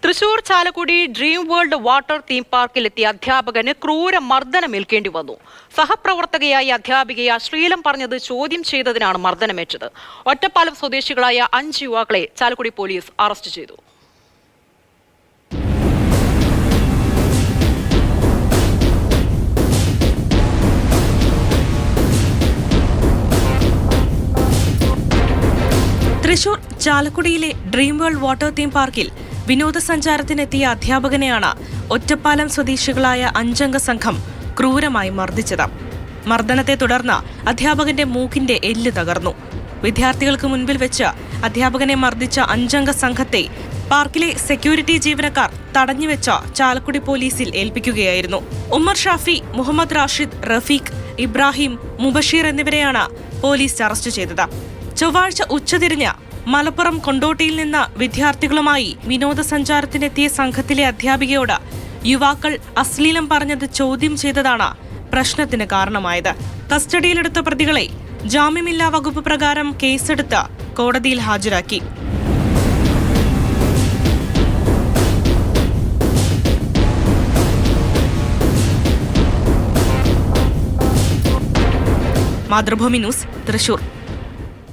Thrissur Chalakudy dream world water theme പാർക്കിലെത്തിയ അധ്യാപകന് ക്രൂര മർദ്ദനമേൽക്കേണ്ടി വന്നു. സഹപ്രവർത്തകയായ അധ്യാപികയെ അശ്ലീലം പറഞ്ഞത് ചോദ്യം ചെയ്തതിനാണ് മർദ്ദനമേറ്റത്. ഒറ്റപ്പാലം സ്വദേശികളായ 5 യുവാക്കളെ ചാലക്കുടി പോലീസ് അറസ്റ്റ് ചെയ്തു. തൃശൂർ ചാലക്കുടിയിലെ ഡ്രീം വേൾഡ് വാട്ടർ തീം പാർക്കിൽ വിനോദസഞ്ചാരത്തിനെത്തിയ അധ്യാപകനെയാണ് ഒറ്റപ്പാലം സ്വദേശികളായ 5 അംഗ സംഘം ക്രൂരമായി മർദ്ദിച്ചത്. മർദ്ദനത്തെ തുടർന്ന് അധ്യാപകന്റെ മൂക്കിന്റെ എല്ല് തകർന്നു. വിദ്യാർത്ഥികൾക്ക് മുൻപിൽ വെച്ച് അധ്യാപകനെ മർദ്ദിച്ച 5 അംഗ സംഘത്തെ പാർക്കിലെ സെക്യൂരിറ്റി ജീവനക്കാർ തടഞ്ഞുവെച്ച് ചാലക്കുടി പോലീസിൽ ഏൽപ്പിക്കുകയായിരുന്നു. ഉമ്മർ ഷാഫി, മുഹമ്മദ് റാഷിദ്, റഫീഖ്, ഇബ്രാഹിം, മുബഷീർ എന്നിവരെയാണ് പോലീസ് അറസ്റ്റ് ചെയ്തത്. ചൊവ്വാഴ്ച ഉച്ചതിരിഞ്ഞ് മലപ്പുറം കൊണ്ടോട്ടിയിൽ നിന്ന് വിദ്യാർത്ഥികളുമായി വിനോദസഞ്ചാരത്തിനെത്തിയ സംഘത്തിലെ അധ്യാപികയോട് യുവാക്കൾ അശ്ലീലം പറഞ്ഞത് ചോദ്യം ചെയ്തതാണ് പ്രശ്നത്തിന് കാരണമായത്. കസ്റ്റഡിയിലെടുത്ത പ്രതികളെ ജാമ്യമില്ലാ വകുപ്പ് പ്രകാരം കേസെടുത്ത് കോടതിയിൽ ഹാജരാക്കി. മാതൃഭൂമി ന്യൂസ്, തൃശൂർ.